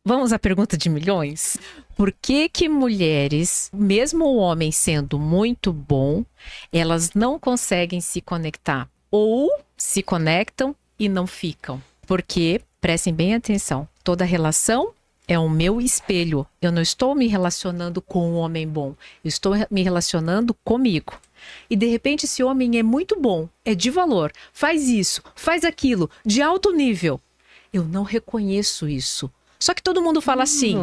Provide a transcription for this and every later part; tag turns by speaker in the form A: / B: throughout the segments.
A: Vamos à pergunta de milhões? Por que que mulheres, mesmo o homem sendo muito bom, elas não conseguem se conectar? Ou se conectam e não ficam? Porque, prestem bem atenção, toda relação é o meu espelho. Eu não estou me relacionando com um homem bom, eu estou me relacionando comigo. E de repente esse homem é muito bom, é de valor, faz isso, faz aquilo, de alto nível. Eu não reconheço isso. Só que todo mundo fala assim,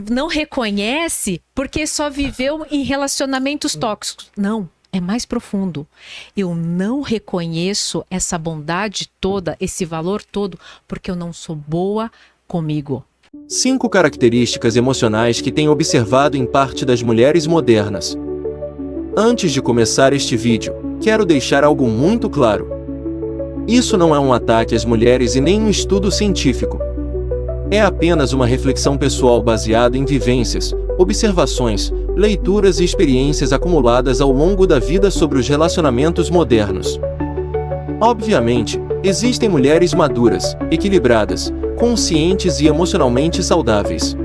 A: não reconhece porque só viveu em relacionamentos tóxicos. Não, é mais profundo. Eu não reconheço essa bondade toda, esse valor todo, porque eu não sou boa comigo.
B: 5 características emocionais que tenho observado em parte das mulheres modernas. Antes de começar este vídeo, quero deixar algo muito claro. Isso não é um ataque às mulheres e nem um estudo científico. É apenas uma reflexão pessoal baseada em vivências, observações, leituras e experiências acumuladas ao longo da vida sobre os relacionamentos modernos. Obviamente, existem mulheres maduras, equilibradas, conscientes e emocionalmente saudáveis.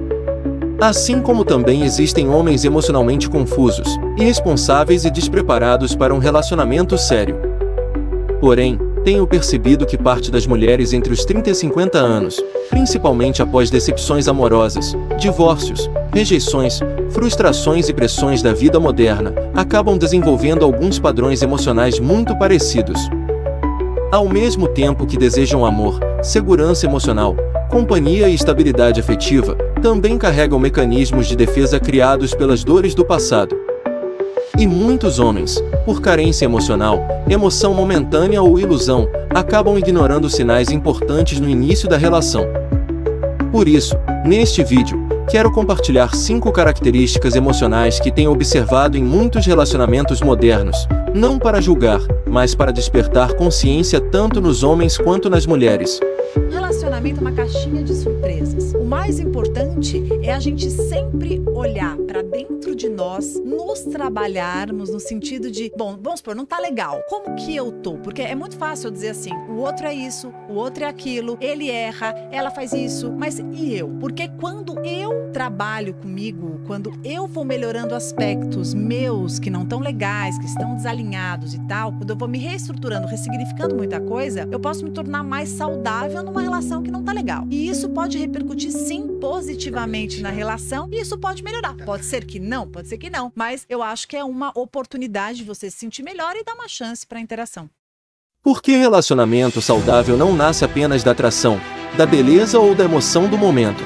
B: Assim como também existem homens emocionalmente confusos, irresponsáveis e despreparados para um relacionamento sério. Porém, tenho percebido que parte das mulheres entre os 30 e 50 anos, principalmente após decepções amorosas, divórcios, rejeições, frustrações e pressões da vida moderna, acabam desenvolvendo alguns padrões emocionais muito parecidos. Ao mesmo tempo que desejam amor, segurança emocional, companhia e estabilidade afetiva, também carregam mecanismos de defesa criados pelas dores do passado. E muitos homens, por carência emocional, emoção momentânea ou ilusão, acabam ignorando sinais importantes no início da relação. Por isso, neste vídeo, quero compartilhar 5 características emocionais que tenho observado em muitos relacionamentos modernos, não para julgar, mas para despertar consciência tanto nos homens quanto nas mulheres.
C: Relacionamento é uma caixinha de surpresas. O mais importante é a gente sempre olhar para dentro de nós, nos trabalharmos no sentido de, bom, vamos supor, não tá legal. Como que eu tô? Porque é muito fácil eu dizer assim, o outro é isso, o outro é aquilo, ele erra, ela faz isso, mas e eu? Porque quando eu trabalho comigo, quando eu vou melhorando aspectos meus que não estão legais, que estão desalinhados e tal, quando eu vou me reestruturando, ressignificando muita coisa, eu posso me tornar mais saudável numa relação que não tá legal. E isso pode repercutir sim positivamente na relação e isso pode melhorar. Pode ser que não, mas eu acho que é uma oportunidade de você se sentir melhor e dar uma chance para a interação.
B: Porque relacionamento saudável não nasce apenas da atração, da beleza ou da emoção do momento.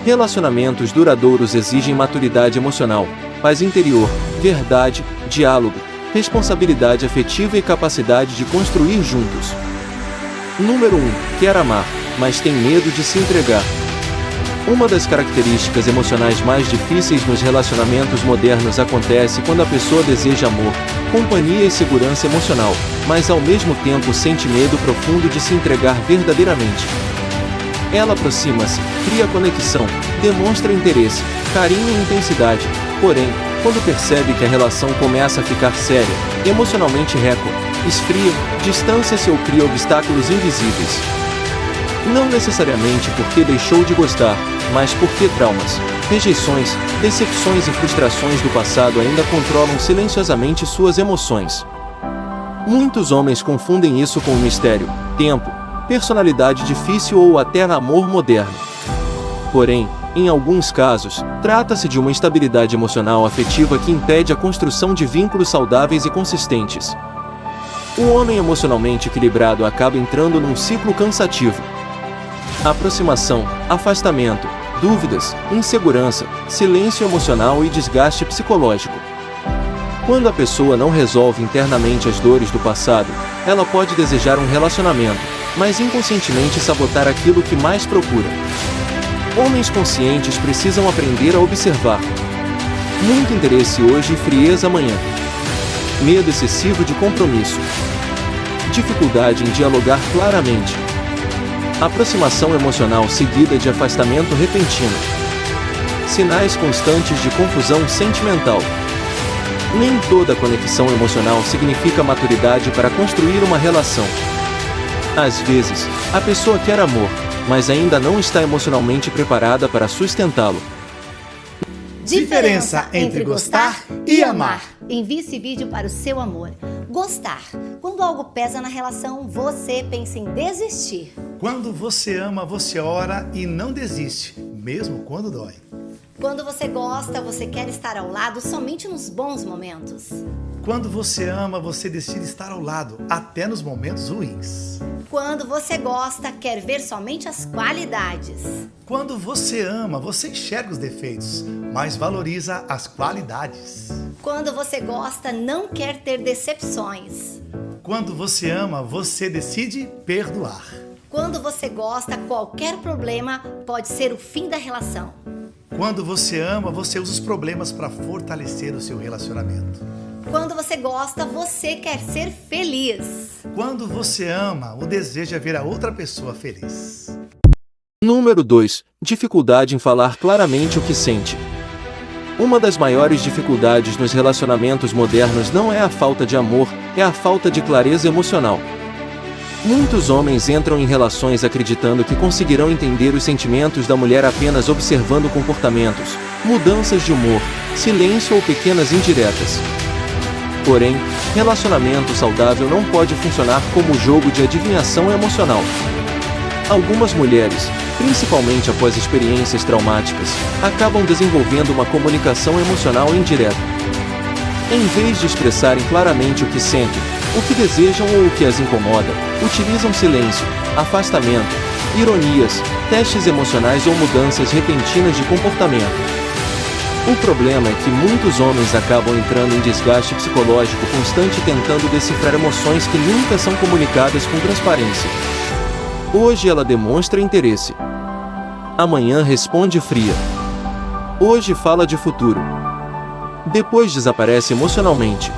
B: Relacionamentos duradouros exigem maturidade emocional, paz interior, verdade, diálogo, responsabilidade afetiva e capacidade de construir juntos. Número 1. Quer amar, mas tem medo de se entregar. Uma das características emocionais mais difíceis nos relacionamentos modernos acontece quando a pessoa deseja amor, companhia e segurança emocional, mas ao mesmo tempo sente medo profundo de se entregar verdadeiramente. Ela aproxima-se, cria conexão, demonstra interesse, carinho e intensidade, porém, quando percebe que a relação começa a ficar séria, emocionalmente récord, esfria, distância-se ou cria obstáculos invisíveis. Não necessariamente porque deixou de gostar, mas porque traumas, rejeições, decepções e frustrações do passado ainda controlam silenciosamente suas emoções. Muitos homens confundem isso com mistério, tempo, personalidade difícil ou até amor moderno. Porém, em alguns casos, trata-se de uma instabilidade emocional afetiva que impede a construção de vínculos saudáveis e consistentes. O homem emocionalmente equilibrado acaba entrando num ciclo cansativo. Aproximação, afastamento, dúvidas, insegurança, silêncio emocional e desgaste psicológico. Quando a pessoa não resolve internamente as dores do passado, ela pode desejar um relacionamento, mas inconscientemente sabotar aquilo que mais procura. Homens conscientes precisam aprender a observar. Muito interesse hoje e frieza amanhã. Medo excessivo de compromisso. Dificuldade em dialogar claramente. Aproximação emocional seguida de afastamento repentino. Sinais constantes de confusão sentimental. Nem toda conexão emocional significa maturidade para construir uma relação. Às vezes, a pessoa quer amor, mas ainda não está emocionalmente preparada para sustentá-lo.
D: Diferença entre gostar e amar.
E: Envie esse vídeo para o seu amor. Gostar. Quando algo pesa na relação, você pensa em desistir.
D: Quando você ama, você ora e não desiste, mesmo quando dói.
E: Quando você gosta, você quer estar ao lado somente nos bons momentos.
D: Quando você ama, você decide estar ao lado, até nos momentos ruins.
E: Quando você gosta, quer ver somente as qualidades.
D: Quando você ama, você enxerga os defeitos, mas valoriza as qualidades.
E: Quando você gosta, não quer ter decepções.
D: Quando você ama, você decide perdoar.
E: Quando você gosta, qualquer problema pode ser o fim da relação.
D: Quando você ama, você usa os problemas para fortalecer o seu relacionamento.
E: Quando você gosta, você quer ser feliz.
D: Quando você ama, o desejo é ver a outra pessoa feliz.
B: Número 2. Dificuldade em falar claramente o que sente. Uma das maiores dificuldades nos relacionamentos modernos não é a falta de amor, é a falta de clareza emocional. Muitos homens entram em relações acreditando que conseguirão entender os sentimentos da mulher apenas observando comportamentos, mudanças de humor, silêncio ou pequenas indiretas. Porém, relacionamento saudável não pode funcionar como jogo de adivinhação emocional. Algumas mulheres, principalmente após experiências traumáticas, acabam desenvolvendo uma comunicação emocional indireta. Em vez de expressarem claramente o que sentem, o que desejam ou o que as incomoda, utilizam silêncio, afastamento, ironias, testes emocionais ou mudanças repentinas de comportamento. O problema é que muitos homens acabam entrando em desgaste psicológico constante tentando decifrar emoções que nunca são comunicadas com transparência. Hoje ela demonstra interesse. Amanhã responde fria. Hoje fala de futuro. Depois desaparece emocionalmente.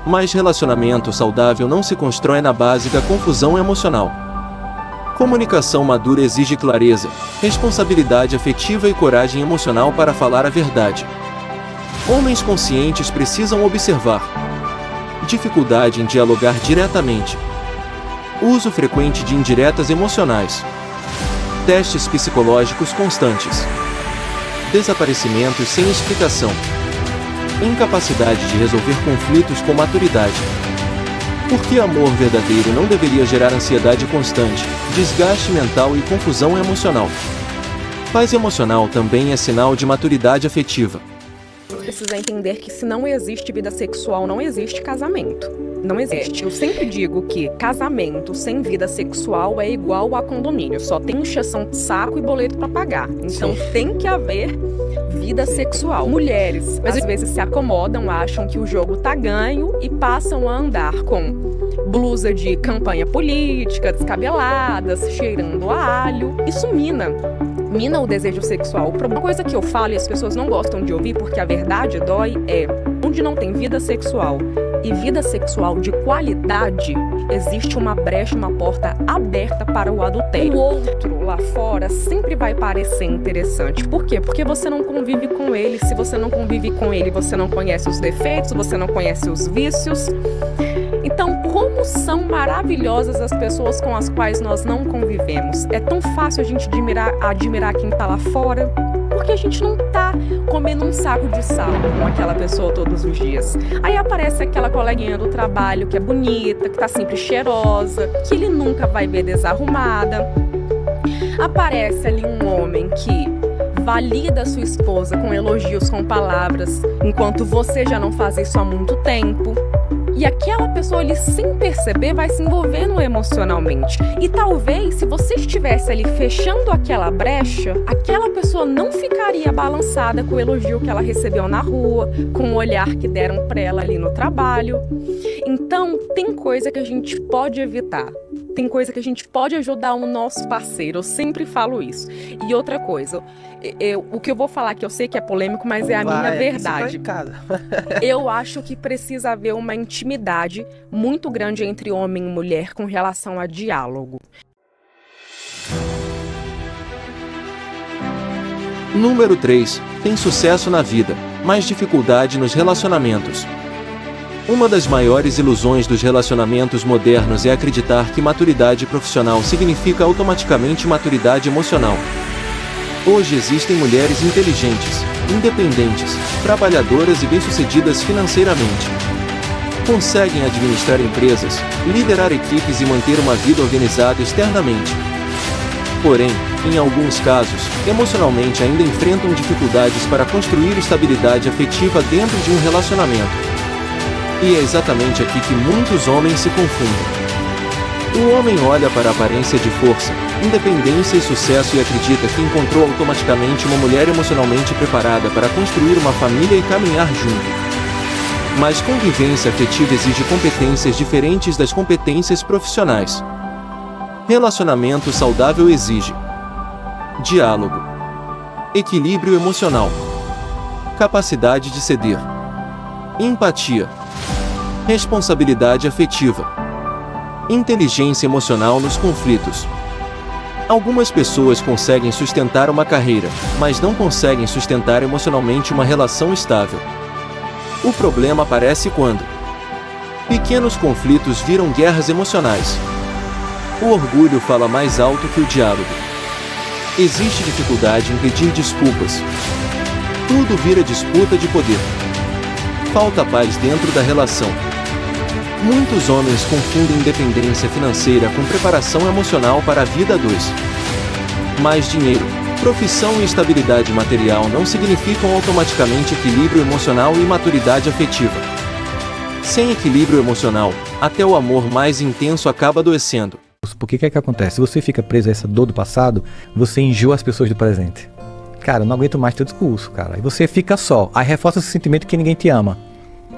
B: Mas relacionamento saudável não se constrói na base da confusão emocional. Comunicação madura exige clareza, responsabilidade afetiva e coragem emocional para falar a verdade. Homens conscientes precisam observar. Dificuldade em dialogar diretamente. Uso frequente de indiretas emocionais. Testes psicológicos constantes. Desaparecimentos sem explicação. Incapacidade de resolver conflitos com maturidade. Porque amor verdadeiro não deveria gerar ansiedade constante, desgaste mental e confusão emocional. Paz emocional também é sinal de maturidade afetiva.
F: Precisa entender que se não existe vida sexual, não existe casamento. Não existe. Eu sempre digo que casamento sem vida sexual é igual a condomínio. Só tem encheção de saco e boleto para pagar. Então tem que haver vida sexual. Mulheres, às vezes se acomodam, acham que o jogo tá ganho e passam a andar com blusa de campanha política, descabeladas, cheirando a alho. Isso mina o desejo sexual. Uma coisa que eu falo e as pessoas não gostam de ouvir porque a verdade dói é: onde não tem vida sexual e vida sexual de qualidade, existe uma brecha, uma porta aberta para o adultério. O outro lá fora sempre vai parecer interessante. Por quê? Porque você não convive com ele. Se você não convive com ele, você não conhece os defeitos, você não conhece os vícios. Então, como são maravilhosas as pessoas com as quais nós não convivemos. É tão fácil a gente admirar quem tá lá fora, porque a gente não tá comendo um saco de sal com aquela pessoa todos os dias. Aí aparece aquela coleguinha do trabalho que é bonita, que tá sempre cheirosa, que ele nunca vai ver desarrumada. Aparece ali um homem que valida a sua esposa com elogios, com palavras, enquanto você já não faz isso há muito tempo. E aquela pessoa ali, sem perceber, vai se envolvendo emocionalmente. E talvez, se você estivesse ali fechando aquela brecha, aquela pessoa não ficaria balançada com o elogio que ela recebeu na rua, com o olhar que deram para ela ali no trabalho. Então, tem coisa que a gente pode evitar. Tem coisa que a gente pode ajudar o nosso parceiro. Eu sempre falo isso. E outra coisa, o que eu vou falar aqui, eu sei que é polêmico, mas é a minha verdade. Eu acho que precisa haver uma intimidade muito grande entre homem e mulher com relação a diálogo.
B: Número 3. Tem sucesso na vida, mas dificuldade nos relacionamentos. Uma das maiores ilusões dos relacionamentos modernos é acreditar que maturidade profissional significa automaticamente maturidade emocional. Hoje existem mulheres inteligentes, independentes, trabalhadoras e bem-sucedidas financeiramente. Conseguem administrar empresas, liderar equipes e manter uma vida organizada externamente. Porém, em alguns casos, emocionalmente ainda enfrentam dificuldades para construir estabilidade afetiva dentro de um relacionamento. E é exatamente aqui que muitos homens se confundem. O homem olha para a aparência de força, independência e sucesso e acredita que encontrou automaticamente uma mulher emocionalmente preparada para construir uma família e caminhar junto. Mas convivência afetiva exige competências diferentes das competências profissionais. Relacionamento saudável exige diálogo, equilíbrio emocional, capacidade de ceder, empatia, responsabilidade afetiva, inteligência emocional nos conflitos. Algumas pessoas conseguem sustentar uma carreira, mas não conseguem sustentar emocionalmente uma relação estável. O problema aparece quando pequenos conflitos viram guerras emocionais. O orgulho fala mais alto que o diálogo. Existe dificuldade em pedir desculpas. Tudo vira disputa de poder. Falta paz dentro da relação. Muitos homens confundem independência financeira com preparação emocional para a vida a dois. Mais dinheiro, profissão e estabilidade material não significam automaticamente equilíbrio emocional e maturidade afetiva. Sem equilíbrio emocional, até o amor mais intenso acaba adoecendo.
G: Porque o que é que acontece? Se você fica preso a essa dor do passado, você enjoa as pessoas do presente. Cara, eu não aguento mais teu discurso, cara. E você fica só. Aí reforça esse sentimento que ninguém te ama.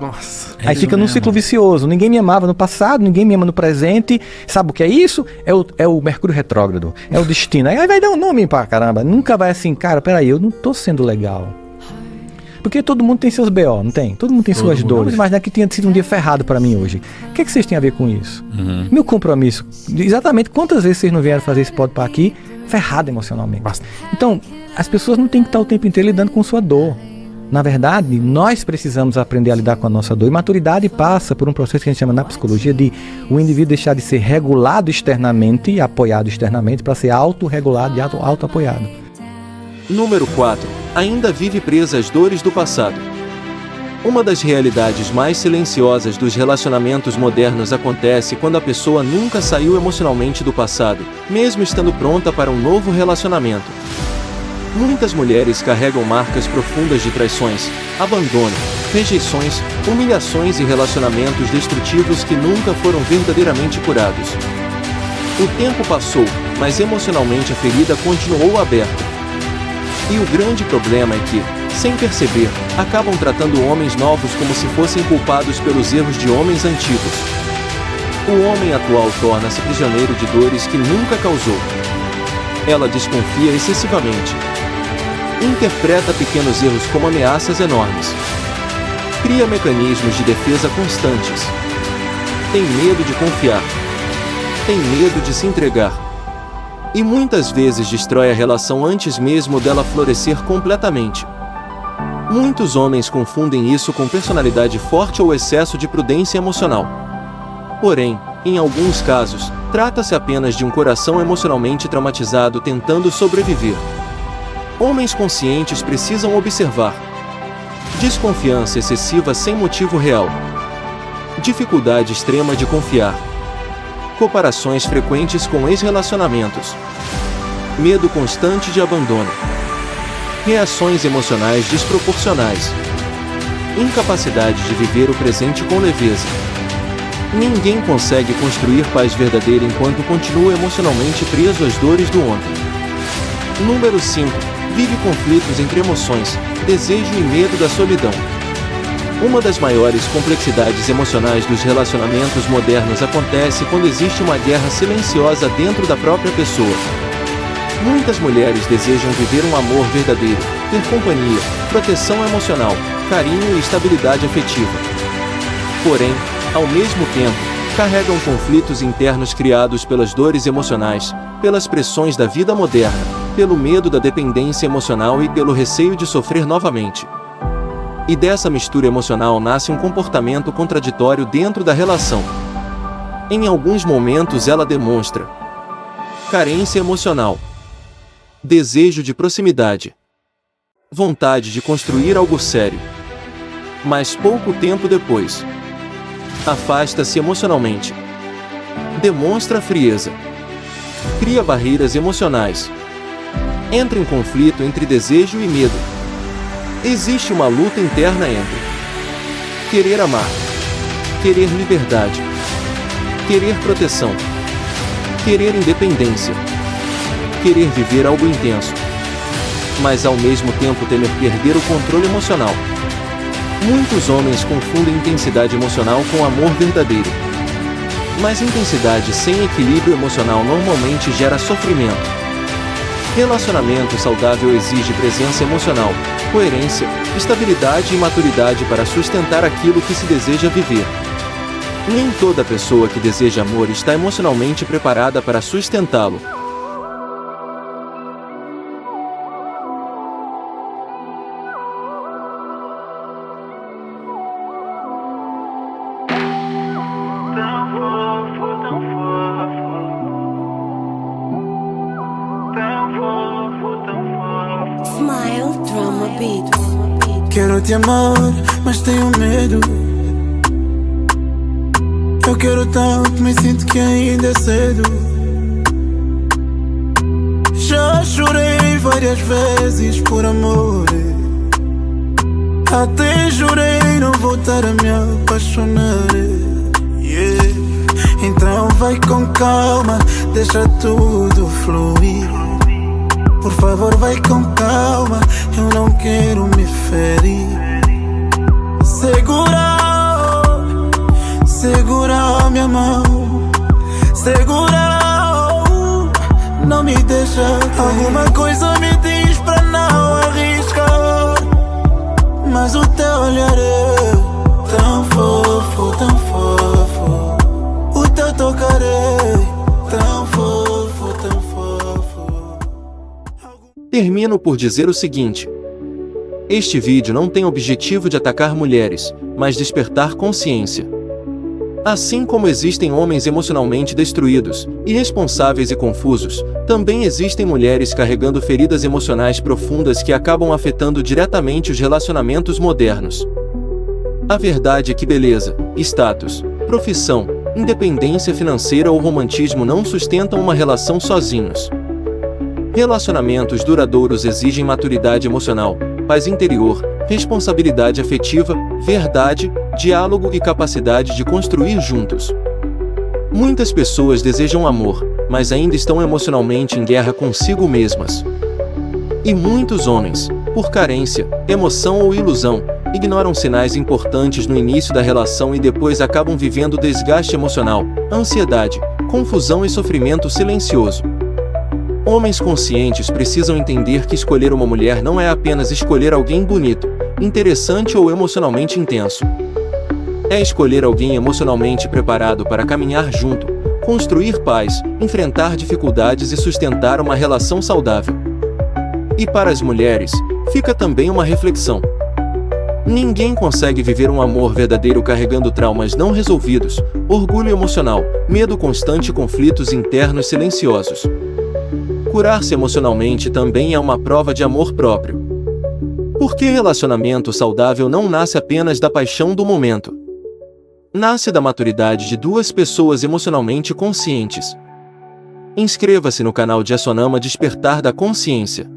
H: Nossa.
G: Aí fica num ciclo vicioso. Ninguém me amava no passado, ninguém me ama no presente. Sabe o que é isso? É o Mercúrio retrógrado. É o destino. Aí vai dar um nome pra caramba. Nunca vai assim, cara, peraí, eu não tô sendo legal. Porque todo mundo tem seus BO, não tem? Todo mundo tem suas dores. Vamos imaginar que tinha sido um dia ferrado pra mim hoje. O que é que vocês têm a ver com isso? Meu compromisso. Exatamente quantas vezes vocês não vieram fazer esse podpar aqui ferrado emocionalmente? Bastante. Então, as pessoas não têm que estar o tempo inteiro lidando com sua dor. Na verdade, nós precisamos aprender a lidar com a nossa dor. E maturidade passa por um processo que a gente chama na psicologia de o indivíduo deixar de ser regulado externamente e apoiado externamente para ser autorregulado e auto-apoiado.
B: Número 4. Ainda vive presa às dores do passado. Uma das realidades mais silenciosas dos relacionamentos modernos acontece quando a pessoa nunca saiu emocionalmente do passado, mesmo estando pronta para um novo relacionamento. Muitas mulheres carregam marcas profundas de traições, abandono, rejeições, humilhações e relacionamentos destrutivos que nunca foram verdadeiramente curados. O tempo passou, mas emocionalmente a ferida continuou aberta. E o grande problema é que, sem perceber, acabam tratando homens novos como se fossem culpados pelos erros de homens antigos. O homem atual torna-se prisioneiro de dores que nunca causou. Ela desconfia excessivamente. Interpreta pequenos erros como ameaças enormes. Cria mecanismos de defesa constantes. Tem medo de confiar. Tem medo de se entregar. E muitas vezes destrói a relação antes mesmo dela florescer completamente. Muitos homens confundem isso com personalidade forte ou excesso de prudência emocional. Porém, em alguns casos, trata-se apenas de um coração emocionalmente traumatizado tentando sobreviver. Homens conscientes precisam observar: desconfiança excessiva sem motivo real, dificuldade extrema de confiar, comparações frequentes com ex-relacionamentos, medo constante de abandono, reações emocionais desproporcionais, incapacidade de viver o presente com leveza. Ninguém consegue construir paz verdadeira enquanto continua emocionalmente preso às dores do ontem. Número 5. Vive conflitos entre emoções, desejo e medo da solidão. Uma das maiores complexidades emocionais dos relacionamentos modernos acontece quando existe uma guerra silenciosa dentro da própria pessoa. Muitas mulheres desejam viver um amor verdadeiro, ter companhia, proteção emocional, carinho e estabilidade afetiva. Porém, ao mesmo tempo, carregam conflitos internos criados pelas dores emocionais, pelas pressões da vida moderna, pelo medo da dependência emocional e pelo receio de sofrer novamente. E dessa mistura emocional nasce um comportamento contraditório dentro da relação. Em alguns momentos ela demonstra carência emocional, desejo de proximidade, vontade de construir algo sério. Mas pouco tempo depois, afasta-se emocionalmente, demonstra frieza, cria barreiras emocionais, entra em conflito entre desejo e medo. Existe uma luta interna entre querer amar, querer liberdade, querer proteção, querer independência, querer viver algo intenso, mas ao mesmo tempo temer perder o controle emocional. Muitos homens confundem intensidade emocional com amor verdadeiro. Mas intensidade sem equilíbrio emocional normalmente gera sofrimento. Relacionamento saudável exige presença emocional, coerência, estabilidade e maturidade para sustentar aquilo que se deseja viver. Nem toda pessoa que deseja amor está emocionalmente preparada para sustentá-lo.
H: Smile Drama Beat.
I: Quero te amar, mas tenho medo. Eu quero tanto, mas sinto que ainda é cedo. Já chorei várias vezes por amor. Até jurei não voltar a me apaixonar. Yeah. Então vai com calma, deixa tudo fluir. Por favor, vai com calma, eu não quero me ferir. Segura minha mão, segura, não me deixa. Alguma coisa me diz pra não arriscar, mas o teu olhar é tão fofo, tão fofo. O teu tocar é tão fofo, tão fofo.
B: Termino por dizer o seguinte: este vídeo não tem objetivo de atacar mulheres, mas despertar consciência. Assim como existem homens emocionalmente destruídos, irresponsáveis e confusos, também existem mulheres carregando feridas emocionais profundas que acabam afetando diretamente os relacionamentos modernos. A verdade é que beleza, status, profissão, independência financeira ou romantismo não sustentam uma relação sozinhos. Relacionamentos duradouros exigem maturidade emocional, paz interior, responsabilidade afetiva, verdade, diálogo e capacidade de construir juntos. Muitas pessoas desejam amor, mas ainda estão emocionalmente em guerra consigo mesmas. E muitos homens, por carência, emoção ou ilusão, ignoram sinais importantes no início da relação e depois acabam vivendo desgaste emocional, ansiedade, confusão e sofrimento silencioso. Homens conscientes precisam entender que escolher uma mulher não é apenas escolher alguém bonito, interessante ou emocionalmente intenso. É escolher alguém emocionalmente preparado para caminhar junto, construir paz, enfrentar dificuldades e sustentar uma relação saudável. E para as mulheres, fica também uma reflexão. Ninguém consegue viver um amor verdadeiro carregando traumas não resolvidos, orgulho emocional, medo constante e conflitos internos silenciosos. Curar-se emocionalmente também é uma prova de amor próprio. Porque relacionamento saudável não nasce apenas da paixão do momento. Nasce da maturidade de duas pessoas emocionalmente conscientes. Inscreva-se no canal de Assonama Despertar da Consciência.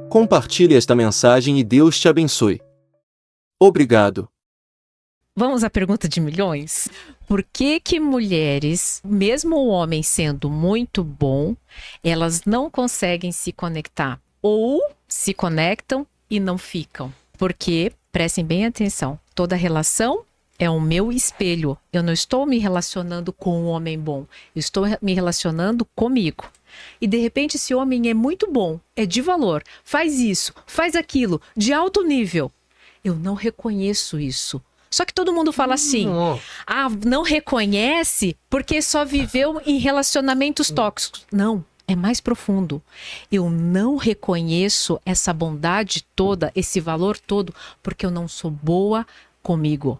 B: Compartilhe esta mensagem e Deus te abençoe. Obrigado.
A: Vamos à pergunta de milhões? Por que que mulheres, mesmo o homem sendo muito bom, elas não conseguem se conectar? Ou se conectam e não ficam? Porque, prestem bem atenção, toda relação é o meu espelho. Eu não estou me relacionando com um homem bom, eu estou me relacionando comigo. E de repente esse homem é muito bom, é de valor, faz isso, faz aquilo, de alto nível. Eu não reconheço isso. Só que todo mundo fala assim, não reconhece porque só viveu em relacionamentos tóxicos. Não, É mais profundo. Eu não reconheço essa bondade toda, esse valor todo, porque eu não sou boa comigo.